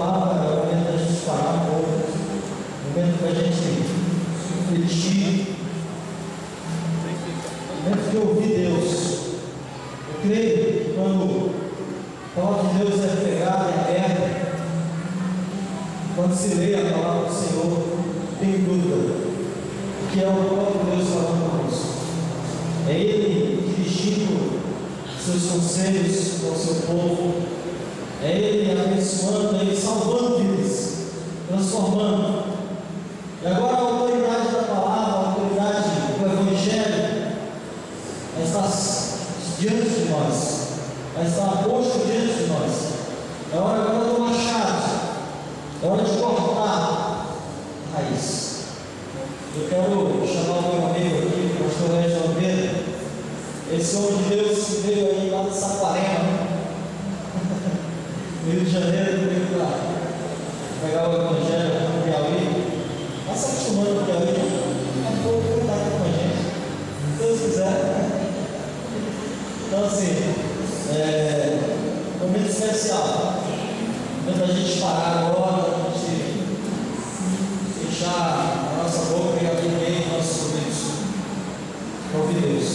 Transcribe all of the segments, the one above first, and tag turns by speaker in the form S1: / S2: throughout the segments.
S1: palavra é o momento da gente parar um pouco, o momento da gente refletir, o momento de ouvir Deus. Eu creio que quando a palavra de Deus é pregada e aberta, quando se lê a palavra do Senhor, tem dúvida que é o próprio Deus falando conosco. É Ele dirigindo seus conselhos ao seu povo. É Ele abençoando, é Ele salvando vidas, transformando. E agora a autoridade da palavra, a autoridade do Evangelho, está diante de nós, está posto diante de nós. É hora agora do machado, é hora de cortar a raiz. Eu quero chamar o meu amigo aqui, o pastor Regis Almeida, esse homem de Deus que veio aí lá de Saquarema, Rio de Janeiro, veio para pegar o Evangelho no Piauí. Está se acostumando com o Piauí, daqui a pouco ele está aqui com a gente, se Deus quiser. Então, assim, momento especial, momento da gente parar agora, a gente fechar a nossa boca e abrir bem nossos ouvidos para ouvir Deus.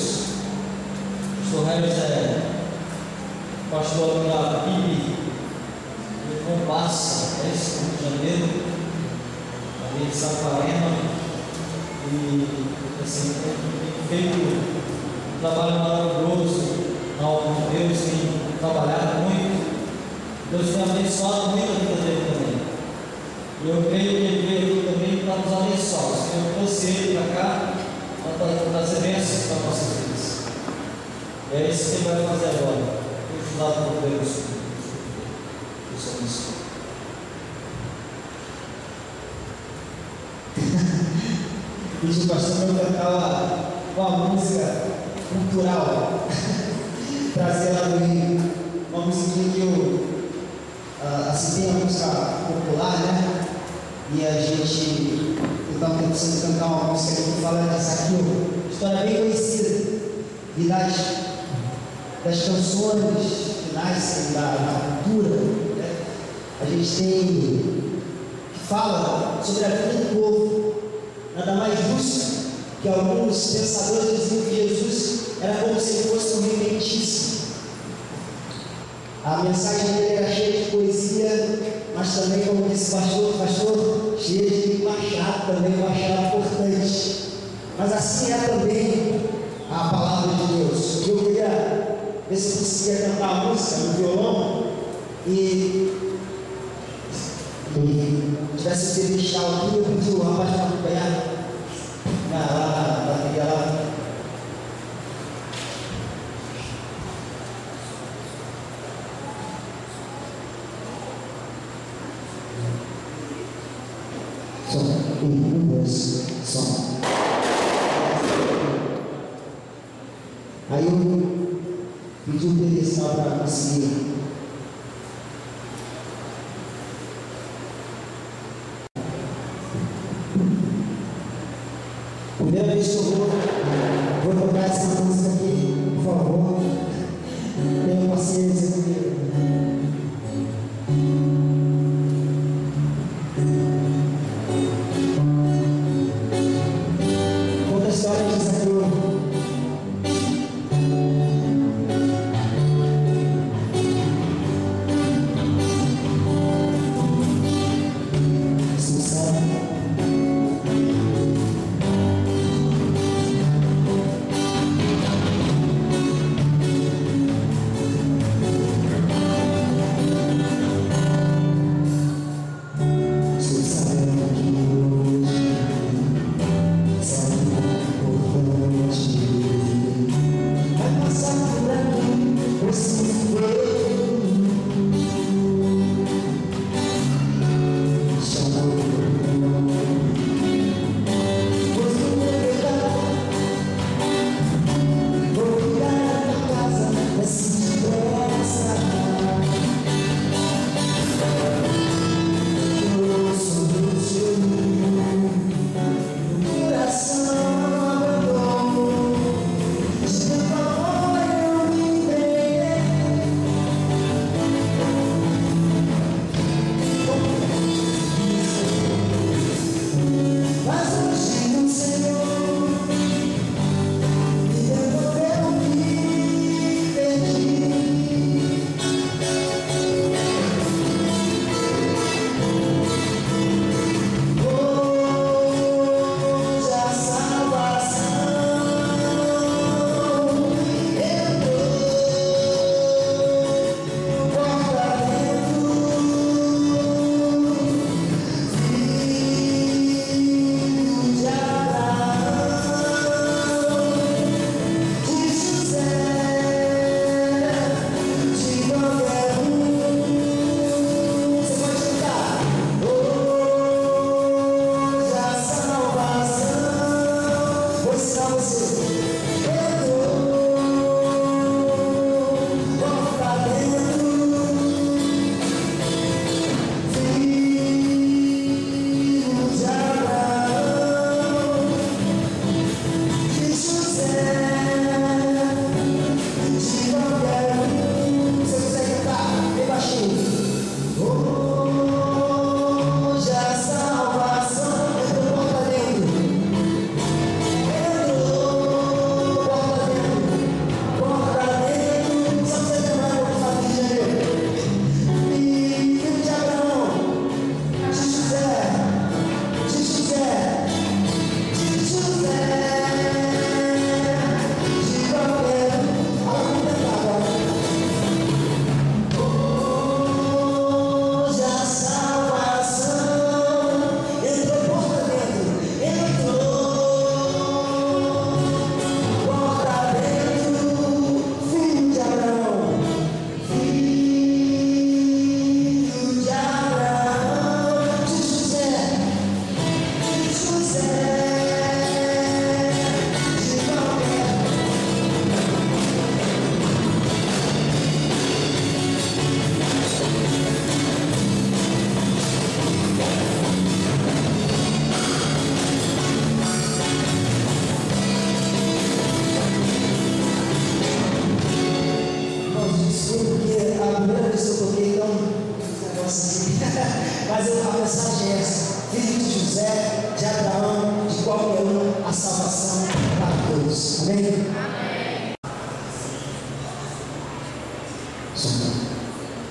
S1: O pastor Regis é pastor da PIB, ele compassa Rio de Janeiro, ali de Saquarema, e assim, tem feito um trabalho maravilhoso na obra de Deus, tem trabalhado muito. Deus tem abençoado muito a vida dele também. E eu creio que ele veio aqui também para nos abençoar. O Senhor trouxe ele para cá para trazer bênçãos para nossas vidas. E é isso que ele vai fazer agora. Ajudado por Deus. Deus abençoe.
S2: Pedi o pastor para cantar uma música cultural, trazer lá do Rio, uma música que eu assim, tem a música popular, né? E a gente estava pensando em cantar uma música que fala de Zaqueu, história bem conhecida, e das canções que nascem da cultura, né? A gente tem que fala sobre a vida do povo, nada mais justo que alguns pensadores diziam que Jesus era como se ele fosse um repentíssimo. A mensagem dele era cheia de poesia, mas também, como disse o pastor, cheia de machado também, um machado importante. Mas assim é também a palavra de Deus. Eu queria ver se eu conseguia cantar a música no violão e tivesse que deixar aqui, eu pedi o rapaz para acompanhar na bateria lá. Som. Aí eu pedi um pedestal para conseguir. Primeira vez que eu vou tocar essa música aqui, por favor, tenha paciência comigo.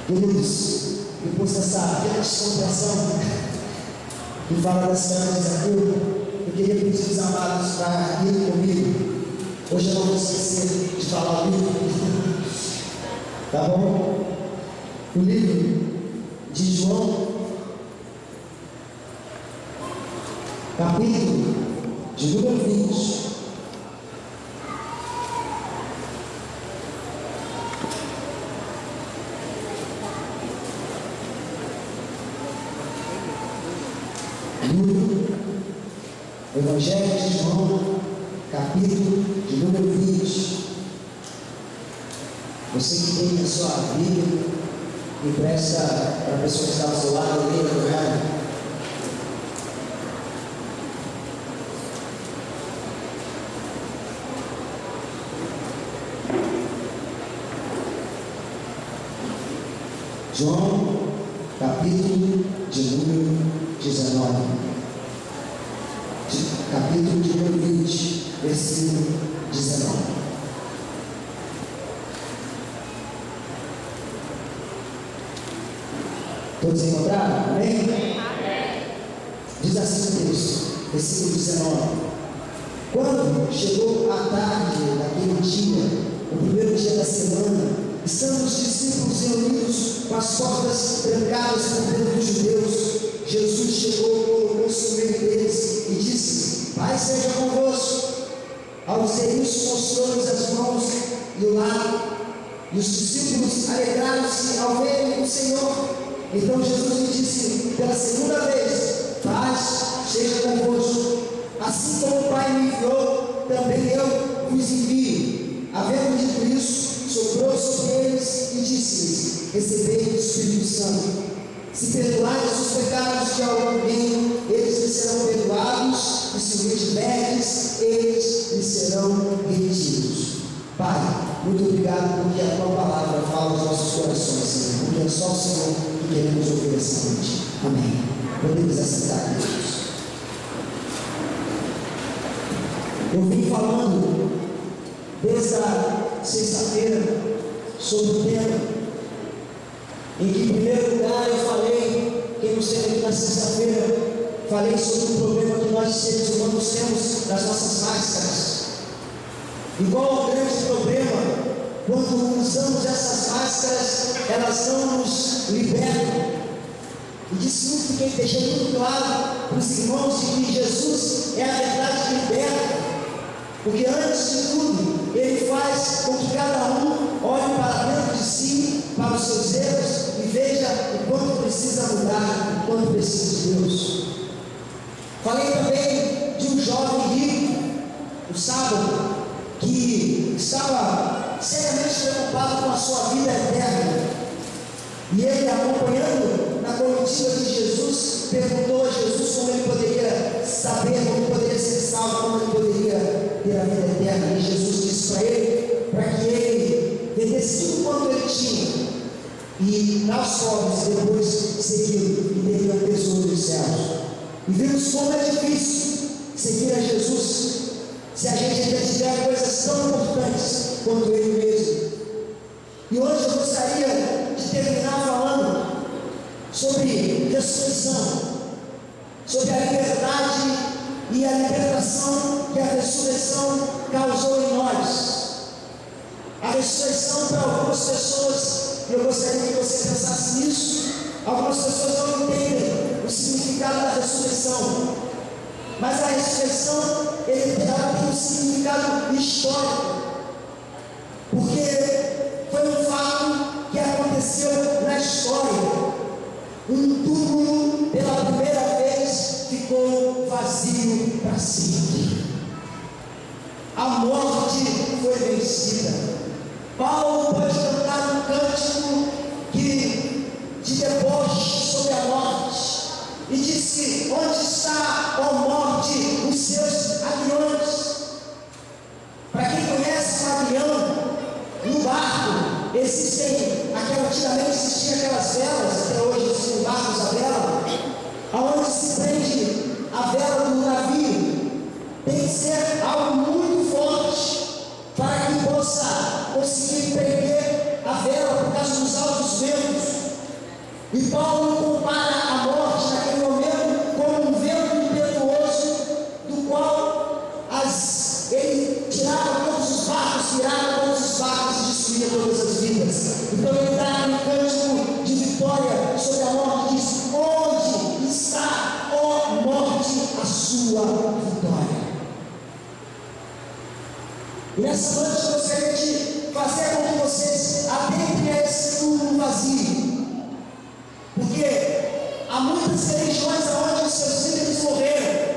S2: Queridos, depois dessa descontração que fala das câmeras aqui, eu queria pedir os amados para ir comigo. Hoje eu não vou esquecer de falar o livro, tá bom? O livro de João, capítulo de número 20. Evangelho de João, capítulo de número 20. Você que tem a sua Bíblia, empresta para a pessoa que está ao seu lado, leia com ela. João, capítulo de número 19. Capítulo de número 20, versículo 19. Todos encontraram? Amém? Amém. Diz assim o texto, versículo 19. Quando chegou a tarde daquele dia, o primeiro dia da semana, estando os discípulos reunidos com as portas trancadas por dentro dos judeus, Jesus chegou, colocou-se no meio deles e disse: Pai seja convosco. Ao dizer isso, mostrou-lhes as mãos e o lado, e os discípulos alegraram-se ao verem o Senhor. Então Jesus lhe disse pela segunda vez: Paz seja convosco. Assim como o Pai me enviou, também eu vos envio. Havendo dito isso, soprou sobre eles e disse-lhes: Recebei o Espírito Santo. Se perdoares os pecados de alguém, eles lhes serão perdoados, e se os retiverdes, eles lhes serão remitidos. Pai, muito obrigado porque a tua palavra fala aos nossos corações, Senhor, porque é só o Senhor que queremos ouvir essa noite. Amém. Podemos assentar, queridos. Eu vim falando desde a sexta-feira sobre o tema em que, em primeiro lugar, eu falei, quem nos teve aqui na sexta-feira, falei sobre o problema que nós, seres humanos, temos das nossas máscaras. Igual ao grande problema, quando usamos essas máscaras, elas não nos libertam. E disse muito, deixei muito claro para os irmãos de que Jesus é a verdade que liberta. Porque antes de tudo, Ele faz com que cada um olhe para dentro de si, para os seus erros, e veja o quanto precisa mudar, o quanto precisa de Deus. Falei também de um jovem rico, no sábado, que estava seriamente preocupado com a sua vida eterna. E ele, acompanhando na comitiva de Jesus, perguntou a Jesus como ele poderia saber, como ele poderia ser salvo, como ele poderia ter a vida eterna. E Jesus disse para ele, para que ele vendesse tudo quanto ele tinha e aos pobres, depois seguiu e teria o tesouro dos céus. E vimos como é difícil seguir a Jesus se a gente ainda tiver coisas tão importantes quanto Ele mesmo. E hoje eu gostaria de terminar falando sobre ressurreição, sobre a liberdade e a libertação que a ressurreição causou em nós. A ressurreição, para algumas pessoas, e eu gostaria que você pensasse nisso, algumas pessoas não entendem o significado da ressurreição, mas a ressurreição ela tem um significado histórico, porque foi um fato que aconteceu na história. Um túmulo pela primeira vez ficou vazio para sempre. A morte foi vencida. Paulo pode cantar um cântico de deboche sobre a morte, e disse: onde está, ó morte, os seus aguilhões? Para quem conhece um aguilhão, no barco existem, antigamente existiam aquelas velas, até hoje existem barcos a vela, aonde se prende a vela do navio. Tem que ser algo muito forte para que possa conseguir prender a vela, por causa do
S3: ventos. E Paulo compara a morte naquele momento como um vento impetuoso, do qual ele tirava todos os barcos, virava todos os barcos e destruía todas as vidas. Então ele dá um cântico de vitória sobre a morte, diz: onde está, ó morte, a sua vitória? E nessa noite eu gostaria de fazer com que vocês adentrem esse túmulo vazio, porque há muitas religiões onde os seus líderes morreram,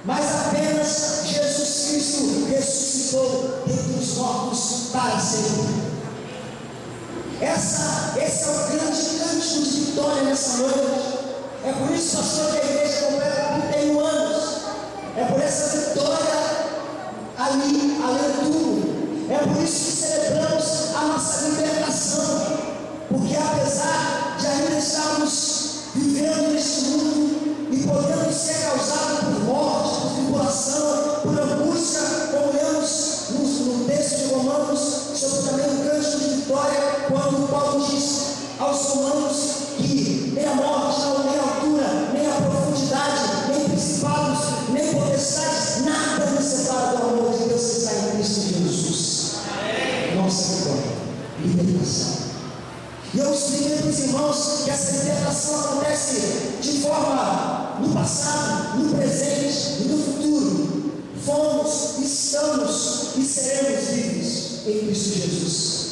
S3: mas apenas Jesus Cristo ressuscitou dentre os mortos para sempre. Esse é o grande cântico de vitória nessa noite. É por isso, pastor, que a igreja completa 31 anos. É por essa vitória ali, além de tudo. É por isso que celebramos a nossa libertação. Porque apesar de ainda estarmos vivendo neste mundo e podendo ser causados por morte, por tribulação, por angústia, como lemos no texto de Romanos, sobre também o cântico de vitória, quando Paulo diz aos romanos que nem a morte, nem a altura, nem a profundidade, nem principados, nem potestades, nada nos separa do amor de Deus que está em Cristo Jesus. Nossa vitória, libertação. E eu expliquei para os irmãos que essa libertação acontece de forma no passado, no presente e no futuro. Fomos, estamos e seremos livres em Cristo Jesus.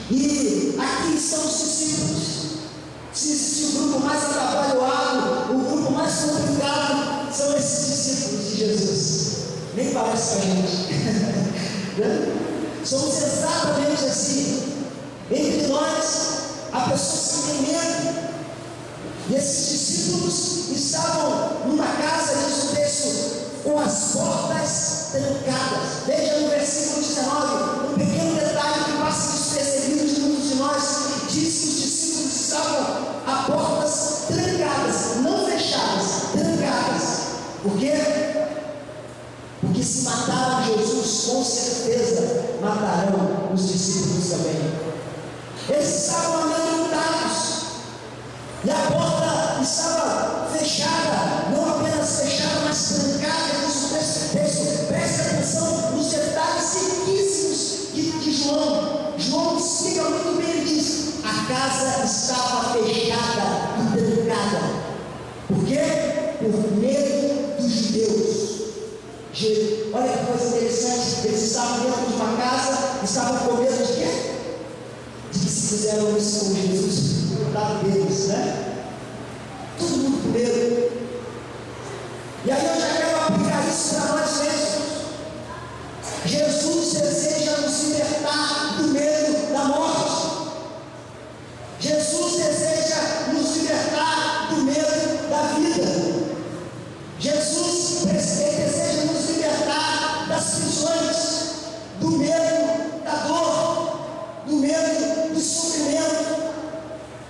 S3: E aqui estão os discípulos. Se existe o grupo mais atabalhoado, o grupo mais complicado, são esses discípulos de Jesus. Nem parece com a gente. Somos exatamente assim. Entre nós, há pessoas que têm medo. E esses discípulos estavam numa casa, diz o texto, com as portas trancadas. Veja no versículo 19, um pequeno detalhe que passa despercebido de muitos de nós. Diz que os discípulos estavam a portas trancadas, não fechadas, trancadas. Por quê? Porque se mataram Jesus, com certeza matarão os discípulos também. Eles estavam amedrontados e a porta estava fechada, não apenas fechada, mas trancada. Diz o texto, preste atenção nos detalhes riquíssimos de João. João explica muito bem, ele diz: a casa estava fechada e trancada. Por quê? Por medo dos judeus. Olha que coisa interessante, eles estavam dentro de uma casa, estavam com medo de quê? De que se fizeram isso com Jesus, do lado deles, né? Todo mundo com medo. E aí eu já quero aplicar isso para nós mesmos. Jesus deseja nos libertar do medo da morte. Jesus deseja nos libertar do medo da vida. Jesus deseja nos libertar das prisões, do medo da dor, do medo do sofrimento.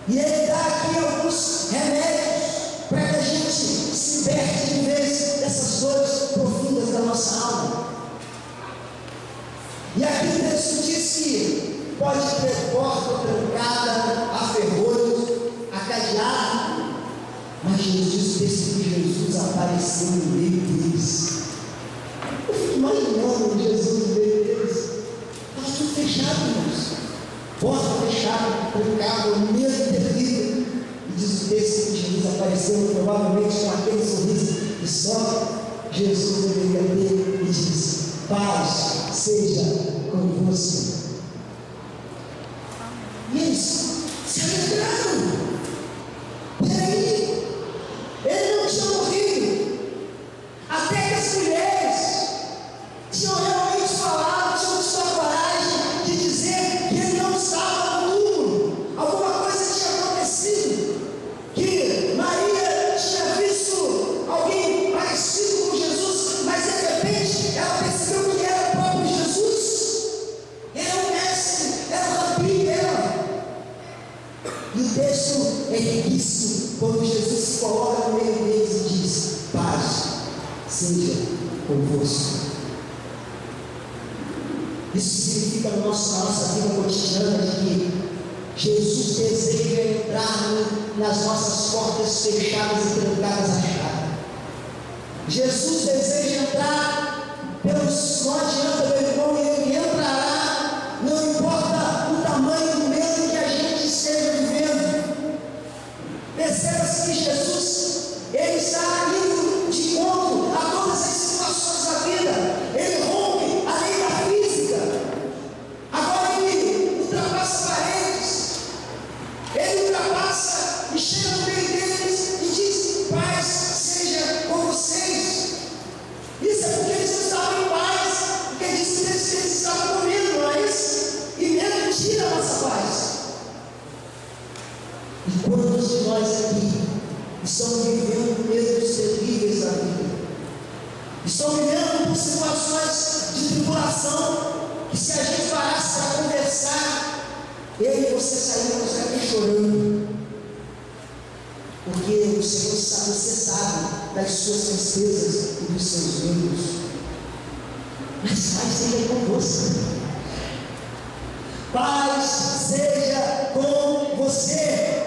S3: E Ele dá aqui alguns remédios para que a gente se liberte de vez dessas dores profundas da nossa alma. E aqui o texto diz que pode ter porta trancada, a ferrolhos, a cadeado, mas Jesus diz que Jesus apareceu no meio deles. Eu fico imaginando Jesus no meio deles. Estava tudo fechado, irmãos. Porta fechada, trancada, medo terrível. E diz o texto que Jesus apareceu, provavelmente com aquele sorriso que só Jesus deveria ter, e diz: paz seja convosco. E eles se alegraram. Peraí, ele não tinha morrido. Até que as mulheres tinham realmente falado, tinham tido a coragem de dizer que ele não estava no túmulo. Alguma coisa tinha acontecido, que Maria tinha visto alguém parecido com Jesus, mas de repente ela percebeu que era o próprio Jesus. Era o mestre, era o rabi dela. E o texto é riquíssimo quando Jesus se coloca no meio deles e diz: paz seja convosco. Isso significa na nossa vida cotidiana de que Jesus deseja entrar nas nossas portas fechadas e trancadas à chave. Jesus deseja entrar pelos, não adianta, meu irmão, e Ele entrará, não importa o tamanho do medo que a gente esteja vivendo. Perceba-se que Jesus, Ele está indo de encontro a todas as situações da vida. Ele rompe a lei da física. Agora Ele ultrapassa paredes. Ele ultrapassa e chega no meio deles e diz: paz seja com vocês. Isso é porque eles estavam em paz, porque diz que eles estavam com medo, não é isso? E medo tira a nossa paz. E quantos de nós aqui estão vivendo medos terríveis da vida? Estão vivendo por situações de tribulação, que se a gente parasse para conversar, eu e você saímos daqui chorando, porque o Senhor sabe, você sabe das suas tristezas e dos seus medos, mas paz seja convosco. Paz seja com você.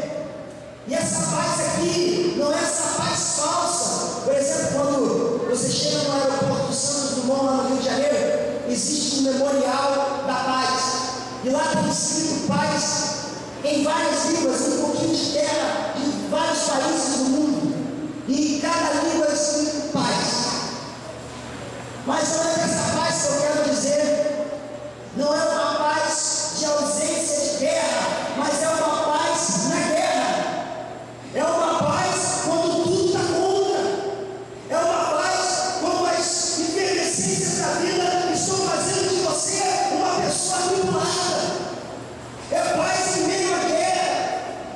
S3: E essa paz aqui não é essa paz falsa. Por exemplo, quando você chega no aeroporto Santos Dumont, lá no Rio de Janeiro, existe um memorial da paz. E lá tem escrito paz em várias línguas, um pouquinho de terra de vários países do mundo. E em cada língua é escrito paz. Mas não é dessa paz que eu quero dizer. Não é uma paz de ausência de guerra, mas é uma paz na guerra. É uma paz quando tudo está contra. É uma paz quando as efervescências da vida estão fazendo de você uma pessoa atribulada. É paz em meio à guerra.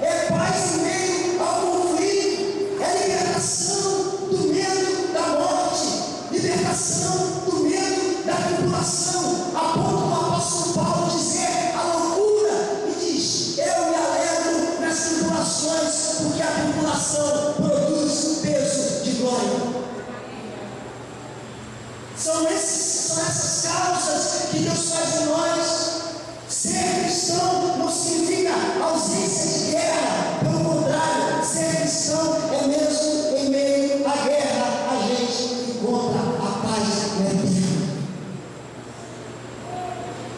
S3: É paz em meio ao conflito. É libertação do medo da morte. Libertação do medo da tribulação. A ponto do apóstolo Paulo dizer a loucura e diz: eu me alegro nas tribulações, porque a tribulação produz peso de glória. São essas causas que Deus faz em nós. Ser cristão não significa ausência de guerra, pelo contrário, ser cristão é mesmo em meio à guerra, a gente encontra a paz eterna.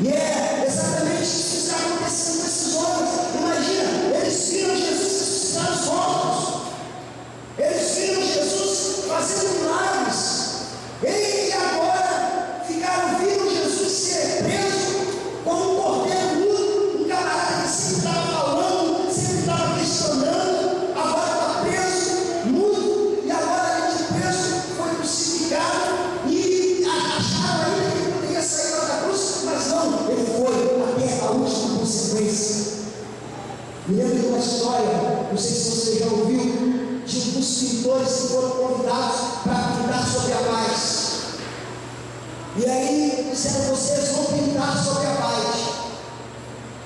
S3: E é exatamente isso que está acontecendo com esses homens. Imagina, eles viram Jesus ressuscitar os mortos, eles viram Jesus fazendo milagres, e agora viram Jesus ser preso como um cordeiro mudo, um camarada que sempre estava falando, sempre estava questionando, agora está preso, mudo, e agora além de preso, foi crucificado, e acharam ainda que ele poderia sair da cruz, mas não, ele foi até a última consequência. Me lembro de uma história, não sei se você já ouviu, de um dos pintores que foram convidados para pintar sobre a paz. E aí disseram: vocês vão pintar sobre a paz.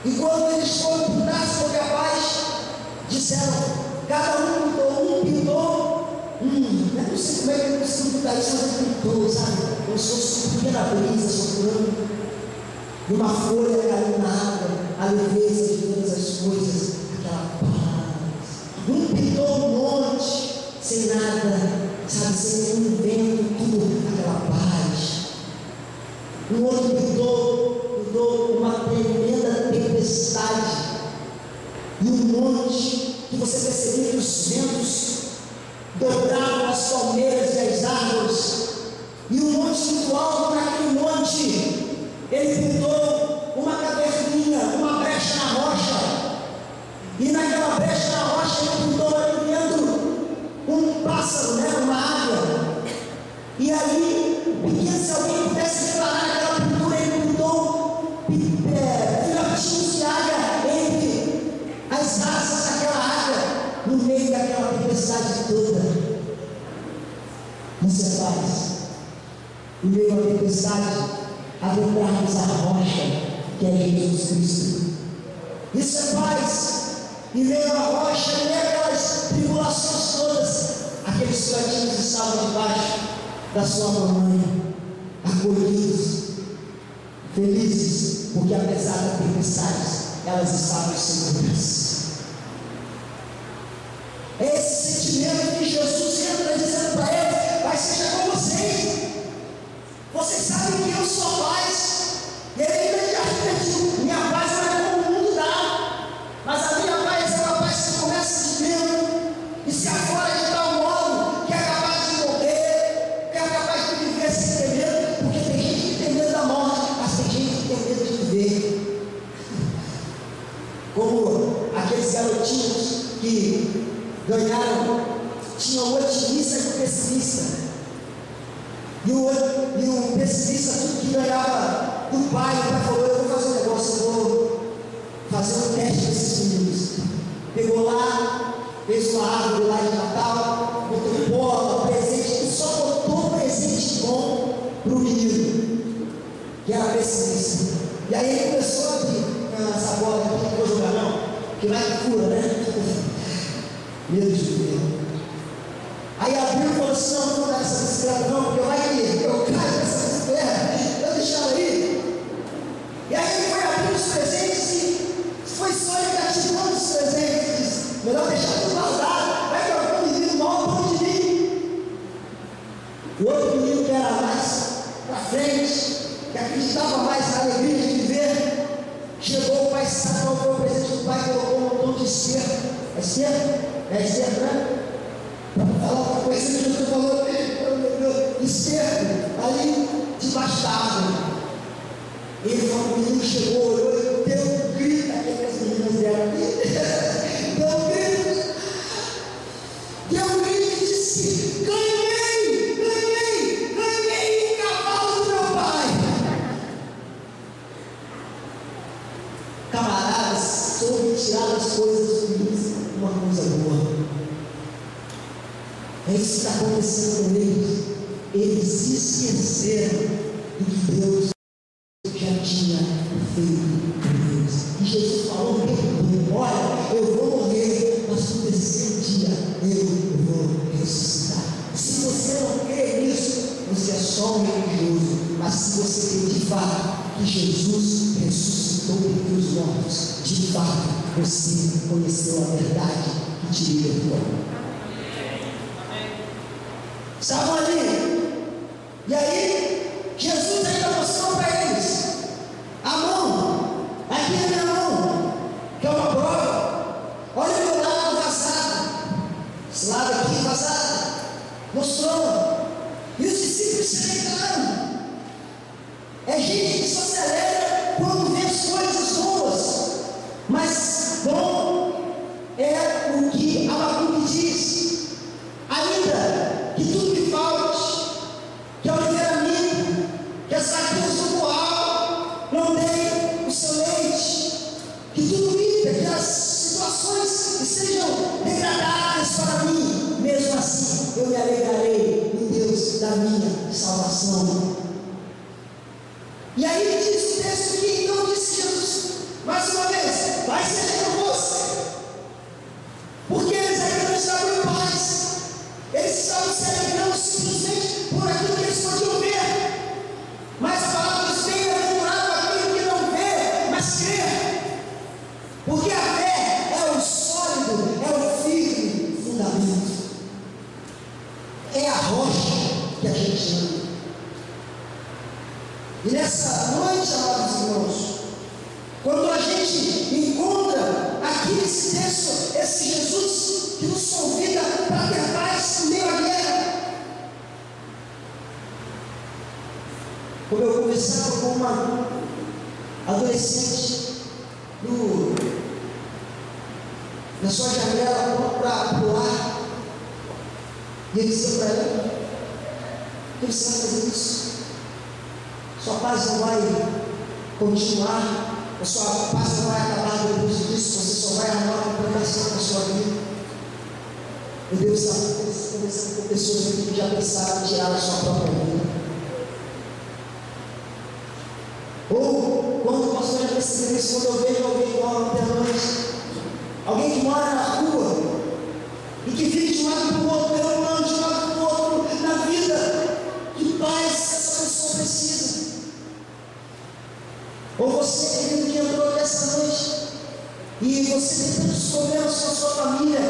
S3: E quando eles foram pintar sobre a paz, disseram: cada um pintou, eu não sei como é que eu consigo pintar isso, mas ele pintou, sabe? Como se fosse uma pequena brisa soprando, e uma folha caindo na água, a leveza de todas as coisas, aquela paz. Um pintou um monte, sem nada, sabe, sem nenhum vento, tudo, aquela paz. Um outro pintou uma tremenda tempestade, e um monte que você percebia que os ventos dobravam as palmeiras e as árvores, e um monte muito alto. Naquele monte ele pintou uma caverninha, uma brecha na rocha, e naquela brecha na rocha ele pintou ali dentro um pássaro, uma águia. E ali, porque se alguém pudesse reparar naquela pintura, ele pintou filhotinhos de águia entre as asas daquela águia, no meio daquela tempestade toda. Isso é paz. No meio da tempestade, adentrarmos a rocha, que é Jesus Cristo. Isso é paz. E meio à rocha, e meio aquelas tribulações todas, aqueles filhotinhos estavam debaixo da sua mamãe, acolhidos, felizes, porque apesar da tempestade, elas estavam seguras. É esse sentimento que Jesus entra dizendo para eles: vai seja com vocês. Vocês sabem que eu sou a paz. E ele ainda diz: minha paz não é como o mundo dá, mas a minha paz é uma paz que começa de dentro e se afora de tal modo que é capaz de morrer, que é capaz de viver sem ter medo, porque tem gente que tem medo da morte, mas tem gente que tem medo de viver. Como aqueles garotinhos que ganharam, tinha o otimista e o pessimista. E o pessimista, tudo que ganhava do pai, o pai falou: eu vou fazer um negócio, eu vou fazer um teste desses meninos. Pegou lá, fez uma árvore lá de Natal, botou bola, presente, e só botou presente bom para o menino, que era pessimista. E aí ele começou a abrir: essa bola aqui não vou jogar não, que vai que cura, né? Medo de viver. Aí abriu e falou assim: não vou dar essa bicicleta não, porque vai que eu caio nessa bicicleta, eu deixar ela aí. E aí ele foi abrindo os presentes e foi só ele ativando os presentes. Melhor deixar tudo guardado, vai que algum menino mal pão de mim. O outro menino que era mais para frente, que acreditava mais na alegria de viver, chegou, o pai sabe qual foi o presente do pai, colocou um montão de esterco. É esterco? É esterco, né? Ela está conhecendo que Jesus falou: esterco ali debaixo da árvore. Ele falou: o menino chegou, olhou e deu um grito. Aquelas meninas deram aqui. Deu um grito e disse: ganhei o cavalo do meu pai. Camaradas, soube tirar as coisas dos meninos uma coisa boa. É isso que está acontecendo com eles. Eles esqueceram do que Deus já tinha feito por eles. E Jesus falou mesmo: olha, eu vou morrer, mas no terceiro dia eu vou ressuscitar. Se você não crê nisso, você é só um religioso. Mas se você crê de fato que Jesus ressuscitou dentre os mortos, de fato você conheceu a verdade que te libertou. Estavam ali, e aí Jesus ainda mostrou para eles a mão. Aqui é minha mão, que é uma prova. Olha o meu lado vazado, esse lado aqui vazado. Mostrou, e os discípulos se alegraram. É gente que só se alegra quando vê as coisas boas, mas bom é o que Abacuque diz: ainda que tudo me falte, que a oliveira minta, que as raquinhas do curral não deem o seu leite, que tudo minta, que as situações estejam degradadas para mim, mesmo assim eu me alegrarei no Deus da minha salvação. E aí diz o texto que então disse Jesus, mais uma vez: vai ser convosco, porque eles ainda não estavam em paz. Eles estavam se alegrando simplesmente por aquilo que eles podiam ver. Mas a palavra diz: bem-aventurado aquilo que não vê, mas crê. Porque a fé é o sólido, é o firme fundamento. É a rocha que a gente anda. E nessa noite, amados irmãos, quando a gente encontra aqui nesse texto, esse Jesus que nos convida para ter paz em meio à guerra. Como eu conversava com uma adolescente na sua janela, pronto para pular, e eu disse para ela: por que você vai fazer isso? Sua paz não vai continuar, a sua paz não vai acabar depois disso, você só vai arrumar uma complicação na sua vida. E Deus está conversando com pessoas que já pensaram em tirar a sua própria vida. Ou quando o pastor já percebeu isso, quando eu vejo alguém que mora até a noite, alguém que mora na rua e que vive de um lado para o outro, perambulando de um lado para o outro na vida, que paz essa pessoa precisa. Ou você, querido, que entrou nessa noite E você tem tantos problemas com a sua família.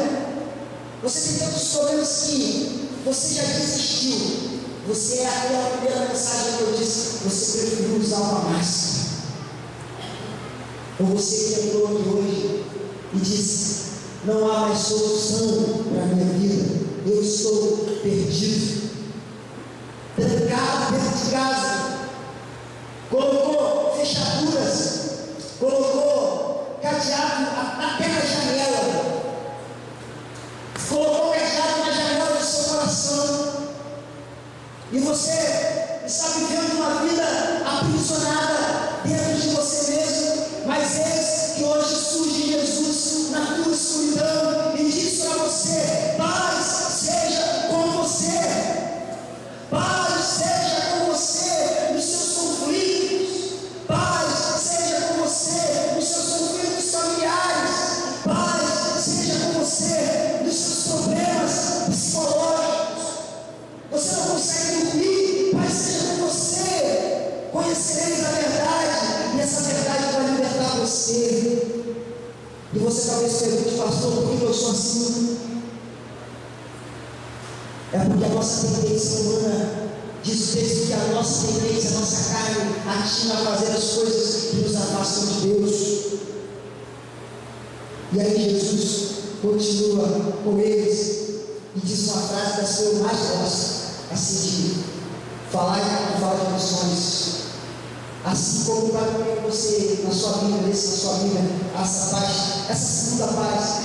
S3: Você tem tantos problemas que você já desistiu. Você é aquela primeira mensagem que eu disse, você preferiu usar uma máscara. Ou você que entrou aqui hoje e disse, não há mais solução para a minha vida, eu estou perdido, trancado dentro de casa, colocou fechaduras, colocou cadeado até na janela, colocou cadeado na janela do seu coração, e você está vivendo uma vida aprisionada dentro de você mesmo. Mas eis que hoje surge Jesus na tua escuridão e diz para você: paz seja com você, paz seja com você nos seus conflitos, paz seja com você nos seus conflitos familiares, paz seja com você nos seus problemas psicológicos. Você não consegue dormir, paz seja com você. Conhecereis a verdade, e essa verdade vai libertar você. E você talvez pergunte, pastor, por que eu sou assim? É porque a nossa tendência humana, diz o texto que a nossa tendência, a nossa carne, atina a fazer as coisas que nos afastam de Deus. E aí Jesus continua com eles e diz uma frase das que eu mais gosto, assim de falar de missões. Assim como para você, na sua Bíblia, na sua Bíblia, essa paz, essa segunda paz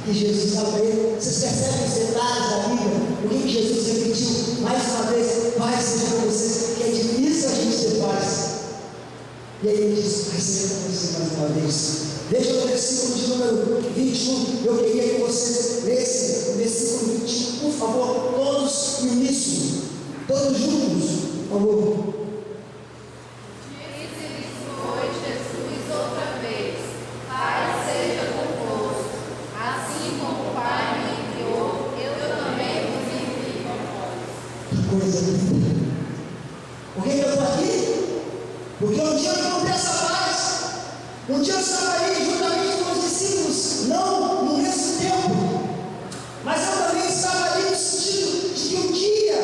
S3: que Jesus dá para ele. Vocês percebem os detalhes da Bíblia? O que Jesus repetiu mais uma vez? Paz seja com vocês, que é difícil a gente ter paz. E aí ele diz: paz seja com você mais uma vez. Veja o versículo de número 21. Eu queria que vocês lessem o versículo 21, por favor, todos no início, todos juntos, por favor. Por que eu estou aqui? Porque um dia eu encontrei essa paz. Um dia eu estava aí juntamente com os discípulos, não no mesmo tempo, mas eu também estava ali no sentido de que um dia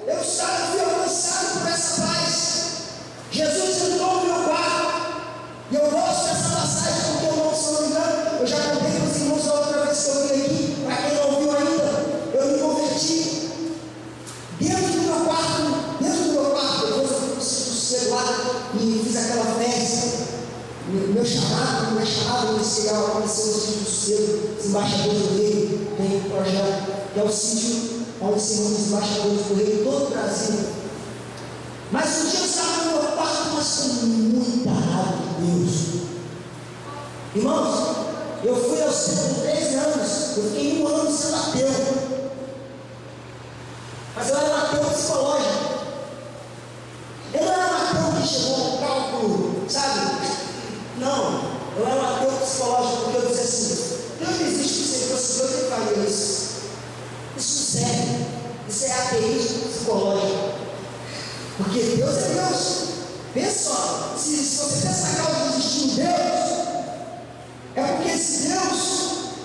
S3: eu fui alcançado por essa paz. Jesus entrou no meu quarto, e eu gosto dessa passagem porque eu não, se não me engano, eu já contei para os irmãos da outra vez que eu vim aqui. Para quem não ouviu ainda, eu me converti. Dentro do meu quarto, depois eu fui no celular e fiz aquela festa. Meu chamado, eu disse: aconteceu no sítio do Sossego, os embaixadores do rei, tem um projeto, que é o sítio onde se reúnem os embaixadores do rei em todo o Brasil. Mas um dia eu estava no meu quarto, mas com muita raiva de Deus. Irmãos, eu fui aos 13 anos, eu fiquei 1 ano sendo ateu. Mas eu era um ateu psicológico. Eu não era um ateu que chegou ao cálculo, sabe? Não, eu era um ateu psicológico, porque eu dizia assim: Deus não existe, se ele fosse Deus, ele faria isso. Isso não serve. Isso é ateísmo psicológico. Porque Deus é Deus. Pensa só, se você pensa na causa de existir um Deus, é porque esse Deus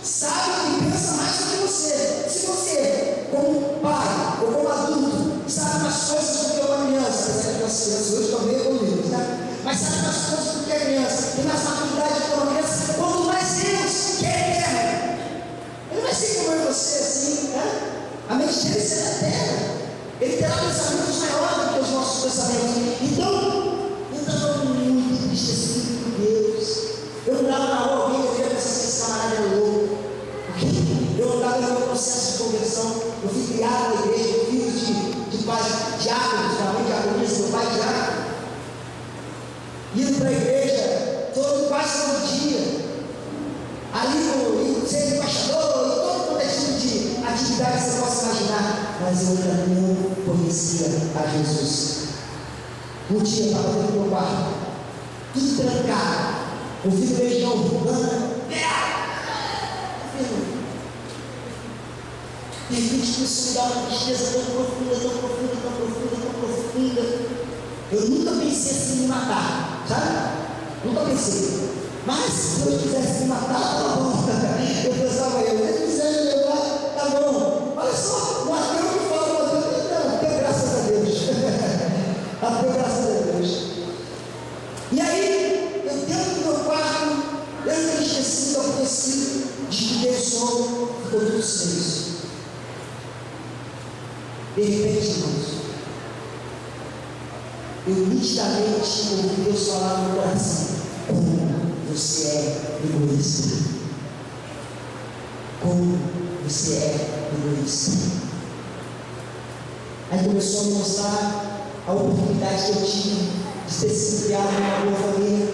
S3: sabe e pensa mais do que você. Se você, como pai ou como adulto, sabe mais coisas do que uma criança, apesar que as crianças hoje estão meio evoluídas, né? Mas sabe mais coisas do que a criança, tem mais maturidade do que uma criança, quanto mais Deus que é eterno. Ele vai ser como eu e você, assim, né? A mente dele será eterna. Ele terá pensamentos maiores do que os nossos pensamentos. Então eu estava muito entristecido com Deus. Eu andava na rua, alguém devia pensar que esse camarada é louco. Porque eu andava no meu processo de conversão. Eu fui criado na igreja, filho de pais diáconos, da mãe diaconisa, meu pai diácono. Indo para a igreja quase todo dia. Ali no ser embaixador, e todo quanto é tipo de atividade que você possa imaginar. Mas eu ainda não conhecia a Jesus. Um dia eu estava dentro do meu quarto, tudo trancado, ouvindo beijão, fulana, de repente começou a me dar uma tristeza tão profunda, tão profunda, tão profunda, tão profunda. Eu nunca pensei assim em me matar, sabe? Nunca pensei. Mas se Deus quisesse me matar, tá bom. Eu pensava, se Deus quiser me levar, tá bom. Olha só, o ateu que fala, não, ateu, graças a Deus. Ateu, graças a Deus. E aí, eu dentro do meu quarto, eu entristecido, aborrecido, desliguei o som, ficou tudo silêncio. De repente, irmãos, eu nitidamente ouvi Deus falar no meu coração: como você é egoísta. Como você é egoísta. Aí começou a me mostrar a oportunidade que eu tive de ter sido criado numa boa família,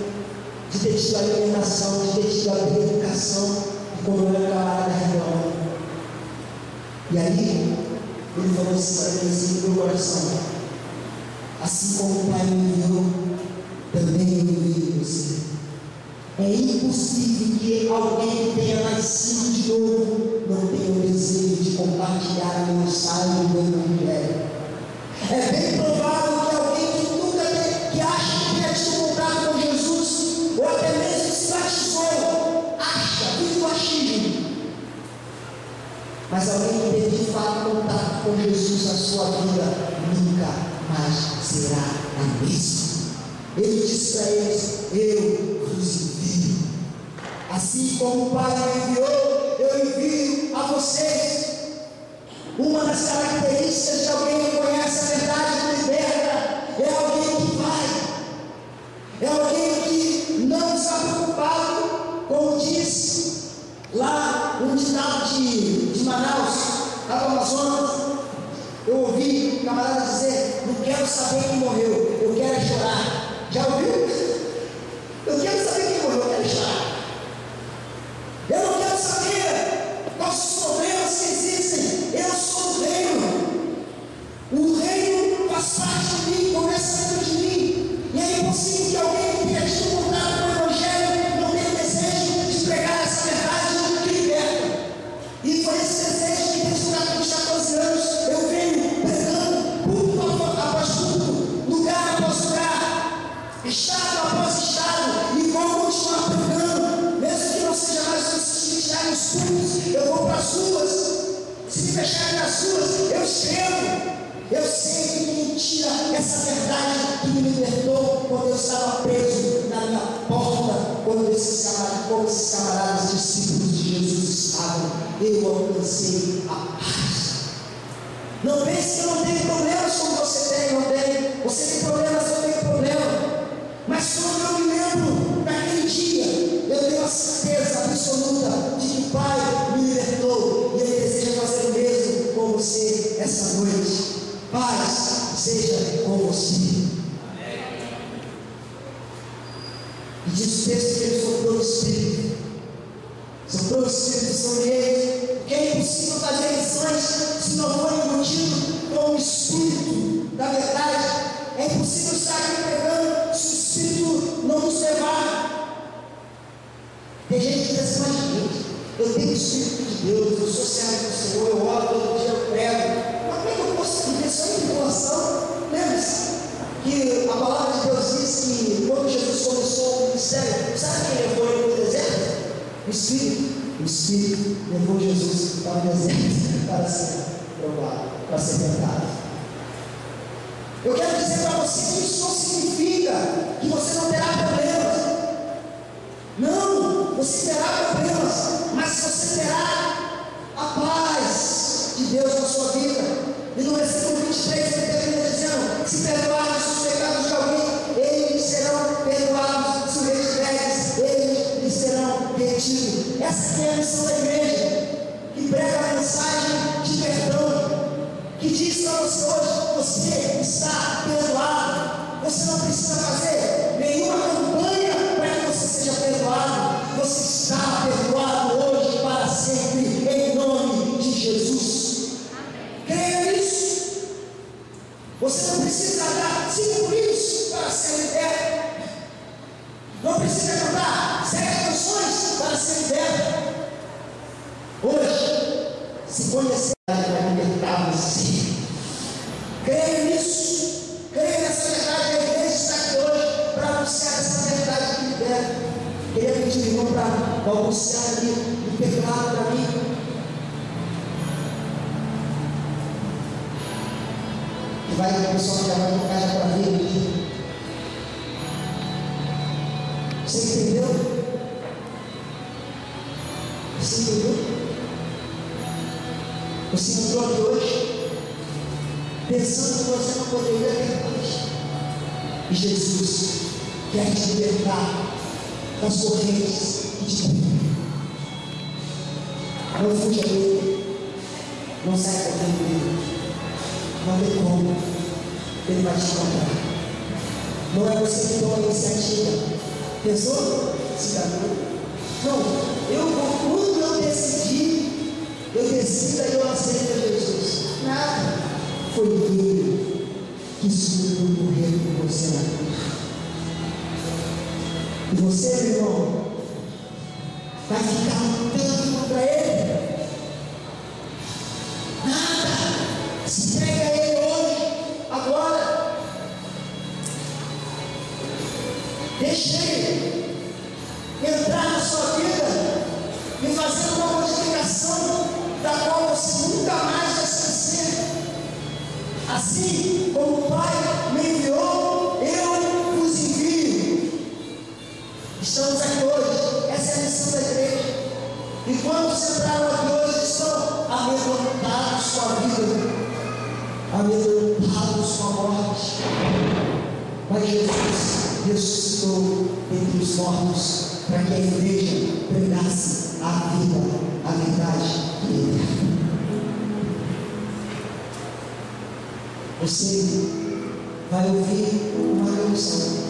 S3: de ter tido alimentação, de ter tido a educação, e como eu era camarada rebelde. E aí, ele falou assim no meu coração: assim como o Pai me enviou, também eu envio você. É impossível que alguém que tenha nascido de novo não tenha o desejo de compartilhar a mensagem do Evangelho. É bem provável que alguém que nunca que acha que tenha tido contato com Jesus, ou até mesmo se batizou, acha, vive o achismo. Mas alguém que teve de fato contato com Jesus na sua vida, nunca mais será a mesma. Ele disse para eles: eu vos envio. Assim como o Pai me enviou, eu envio a vocês. Uma das características de alguém que conhece a verdade e liberta é alguém que vai. É alguém que não está preocupado, como diz lá um ditado de Manaus, lá no Amazonas. Eu ouvi um camarada dizer: não quero saber quem morreu, eu quero chorar. Já ouviu? Eu quero saber quem morreu, eu quero chorar. Eu não quero saber quais os problemas que existem. Eu sou do reino. O reino faz parte de mim, começa dentro de mim. E é impossível que alguém que tenha tido contato com o Evangelho não tenha o desejo de pregar essa verdade que liberta. E foi esse desejo que desde os 14 anos eu venho pregando culto após culto, lugar após lugar, estado após estado, e vou continuar pregando, mesmo que não seja mais se fecharem os cultos, eu vou para as ruas. Se me fecharem nas ruas, eu escrevo. Eu sei que me tira essa verdade que me libertou quando eu estava preso na minha porta, quando esses camaradas discípulos de Jesus estavam. Eu alcancei a paz. Não pense que eu não tenho problemas como você tem, não tem. Você tem problemas, eu tenho problema. Mas quando eu me lembro daquele dia, eu tenho a certeza absoluta de que o Pai me libertou e Ele deseja fazer o mesmo com você essa noite. Paz seja com você. E diz o texto que Ele soprou o Espírito. Soprou o Espírito sobre eles. Porque é impossível fazer lições se não for embutido com o Espírito da verdade. É impossível estar aqui pregando se o Espírito não nos levar. Tem gente que diz assim: mas gente, eu tenho o Espírito de Deus, eu sou servo do Senhor, eu oro todo dia, eu prego. Mas como é que eu posso viver só em informação? Lembre-se que a palavra de Deus diz que quando Jesus começou o ministério, sabe quem levou ele para o deserto? O Espírito. O Espírito levou Jesus para o deserto para ser provado, para ser tentado. Eu quero dizer para você que isso não significa que você não terá problemas. Não, você terá problemas, mas você terá a paz de Deus na sua vida. E no versículo 23 ele termina dizendo: se perdoarmos os pecados de alguém, eles serão perdoados. Se o retiveres, eles lhes serão retidos. Essa aqui é a missão da igreja, que prega a mensagem de perdão, que diz para você hoje: você está perdoado. Você não precisa fazer nenhuma campanha para que você seja perdoado. Você está perdoado hoje para sempre, em nome de Jesus. Creia nisso. Você não precisa dar 5 livros para ser liberto. Não precisa cantar 7 canções para ser liberto. Hoje, se conhecer vai libertar você. Creia nisso. Creia nessa verdade. A igreja está aqui hoje para anunciar essa verdade que liberta. Queria pedir o irmão para balbuciar ali no teclado para mim. O pessoal já vai tocar já para ver aqui. Você entendeu? Você entendeu? Você entrou aqui hoje pensando que você não poderia ter paz. E Jesus quer te libertar das correntes que te prendem. Não fuja dele. Não saia correndo dele. Não tem como. Ele vai te encontrar. Não é você que toma a iniciativa. Pensou? Cidadão? Não. Quando eu decido e eu aceito Jesus. Nada. Foi ele que subiu morrer por você na cruz. E você, meu irmão, vai ficar lutando contra ele? Nada. Se entrega a ele hoje, agora. Deixa ele entrar na sua vida e fazer uma modificação da qual você nunca mais vai esquecer. Assim como o Pai me enviou, eu vos envio. Estamos aqui hoje, essa é a missão da igreja. E quantos entraram aqui hoje estão amedrontados com a vida, amedrontados com a morte. Mas Jesus ressuscitou entre os mortos para que a igreja pregasse a vida, a verdade e a eterna. Você vai ouvir uma canção.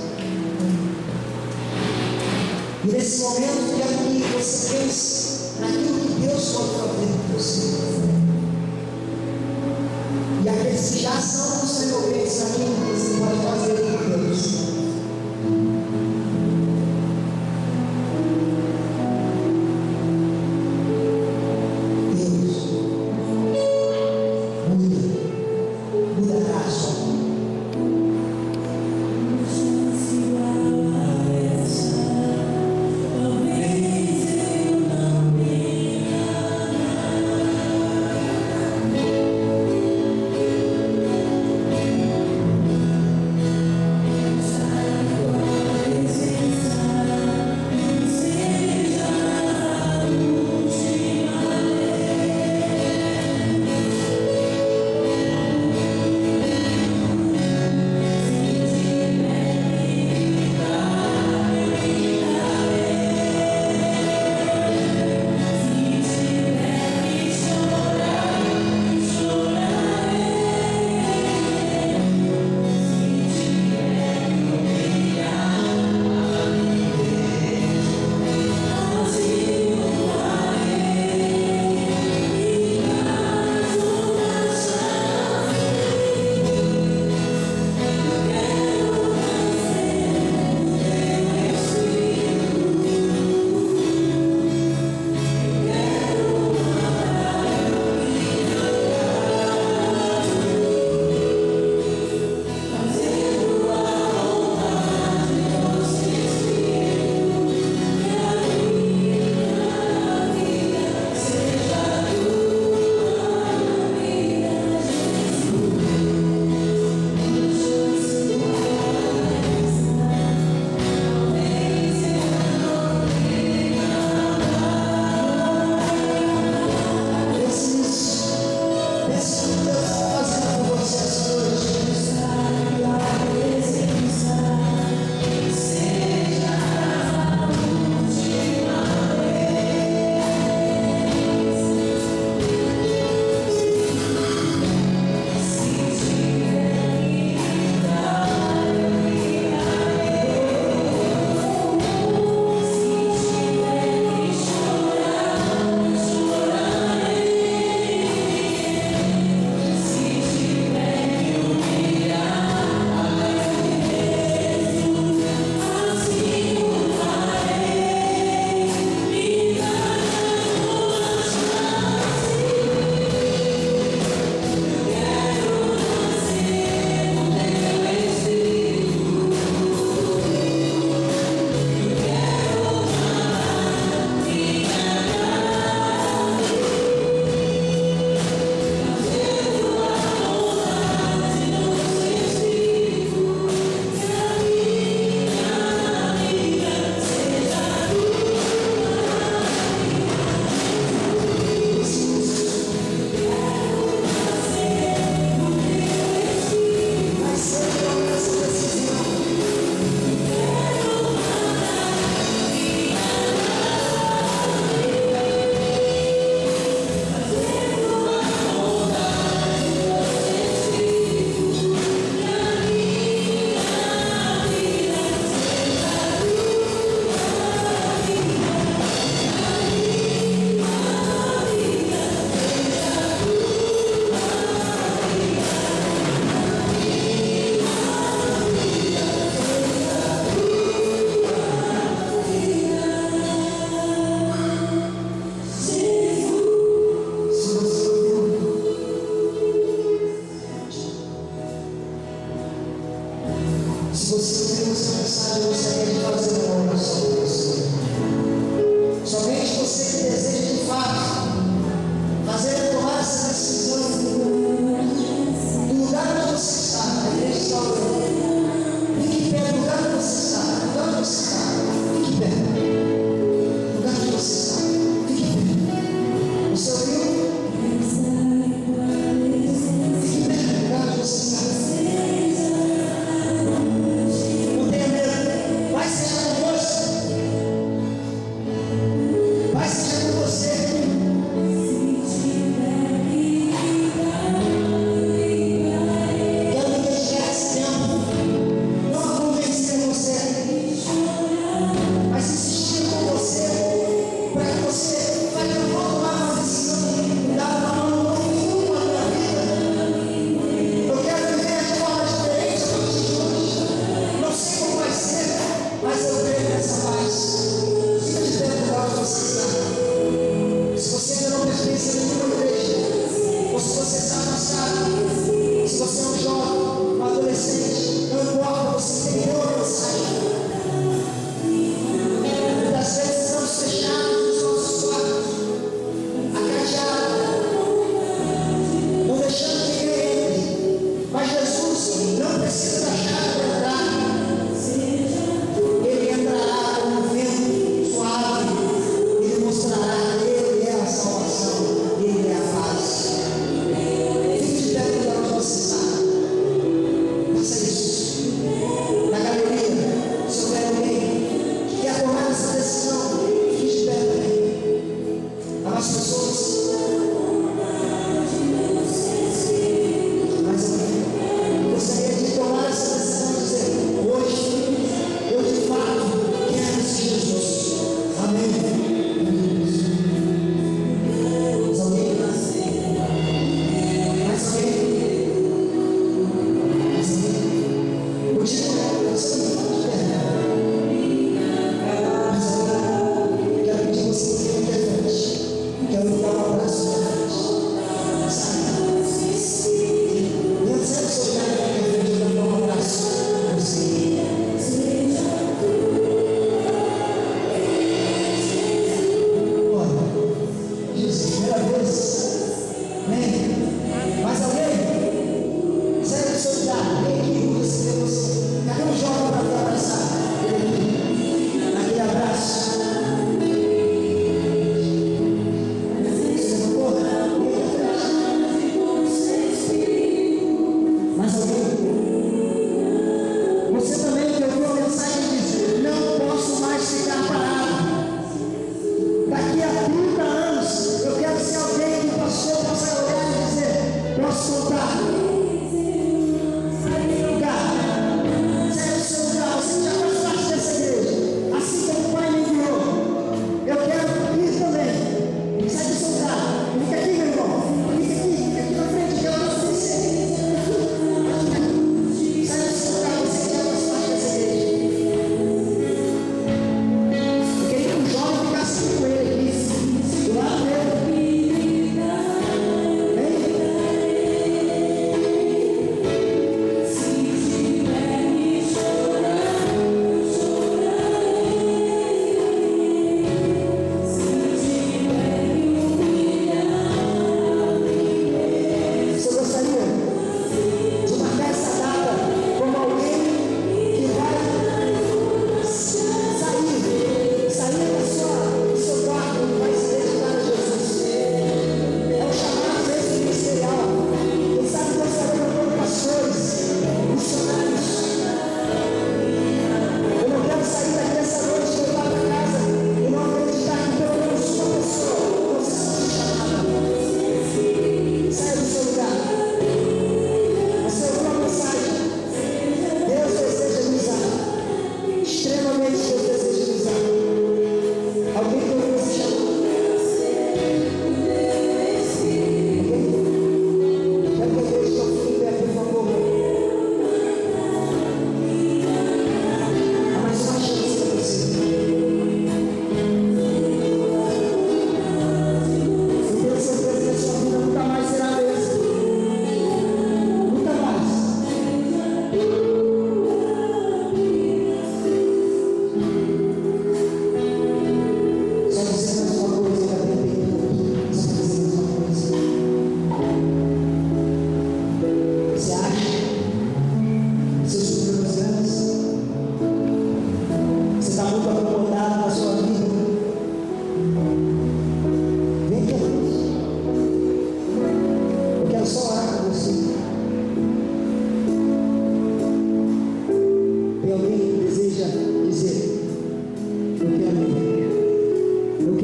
S3: E nesse momento quero que você pense naquilo que Deus pode fazer por você. E aqueles que já são os envolvidos naquilo que você pode fazer por Deus.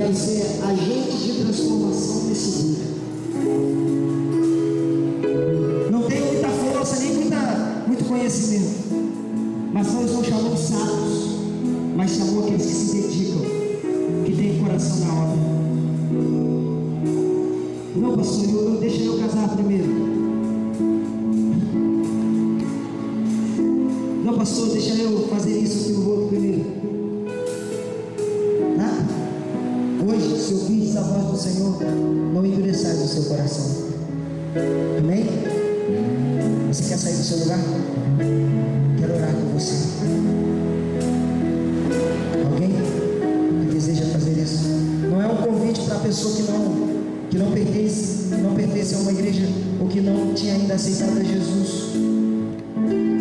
S3: quero ser agente de transformação nesse dia. Não tenho muita força, nem muito conhecimento, mas Deus não chamou sábios, mas chamou aqueles que se dedicam, que têm coração na obra. Não, pastor, deixa eu casar primeiro. Não, pastor, deixa eu fazer isso, aquilo, outro primeiro. Hoje, se ouvirdes a voz do Senhor, não endureçais o seu coração. Amém? Você quer sair do seu lugar? Quero orar com você. Alguém que deseja fazer isso? Não é um convite para a pessoa que não pertence a uma igreja ou que não tinha ainda aceitado a Jesus,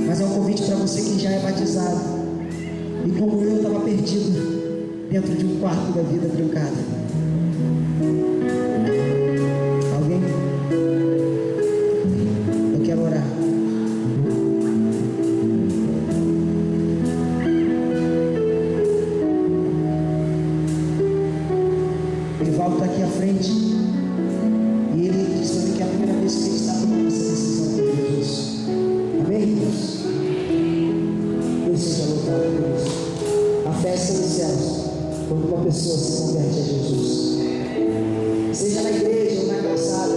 S3: mas é um convite para você que já é batizado e como eu estava perdido dentro de um quarto da vida trancada. Alguém? Eu quero orar. Evaldo está aqui à frente e ele disse para mim que é a primeira vez que ele está tomando essa decisão por Jesus. Amém, Deus? Deus seja louvado por isso. A festa dos céus, quando uma pessoa se converte a Jesus, seja na igreja ou na calçada,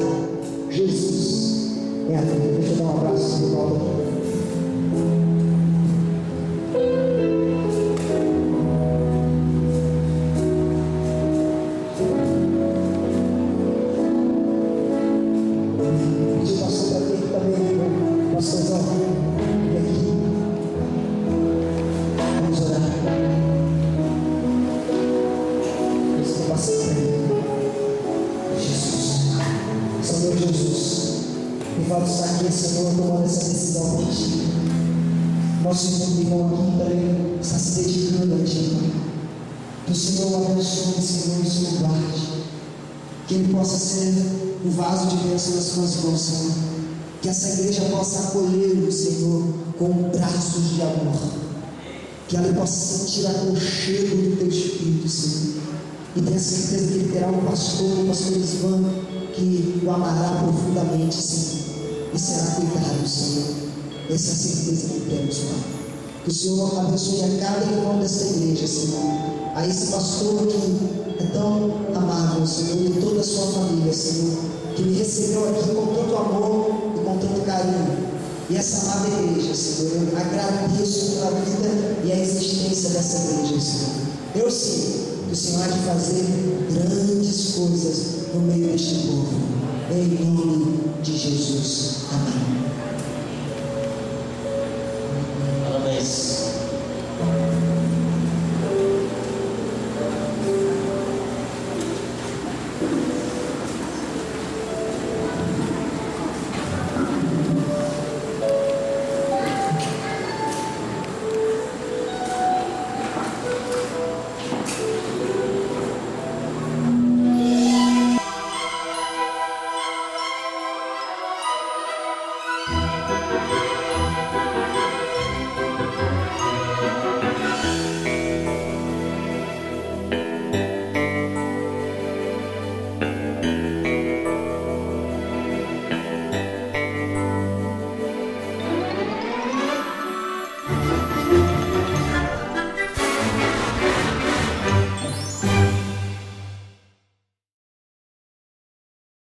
S3: Jesus é a vida. Deixa eu dar um abraço de volta. Pediu pastor para mim também, pastorzão, vem aqui. Vamos orar. Senhor Jesus, Evaldo está aqui, Senhor, tomando essa decisão por Ti. Nosso irmão aqui também está se dedicando a Ti, Pai. Que o Senhor o abençoe, Senhor, e o Senhor guarde. Que ele possa ser um vaso de bênção nas Suas mãos, Senhor. Que essa igreja possa acolhê-lo, Senhor, com braços de amor. Que ela possa sentir aconchego do Teu Espírito, Senhor. E tenha certeza que ele terá um pastor, o pastor Isvan, que o amará profundamente, Senhor, e será cuidado, Senhor. Essa é a certeza que temos, Pai. Que o Senhor abençoe a cada irmão desta igreja, Senhor. A esse pastor que é tão amável, Senhor, e toda a sua família, Senhor, que me recebeu aqui com tanto amor e com tanto carinho. E essa amada igreja, Senhor, eu agradeço pela vida e a existência dessa igreja, Senhor. Eu sei que o Senhor há de fazer grandes coisas no meio deste povo, em nome de Jesus. Amém.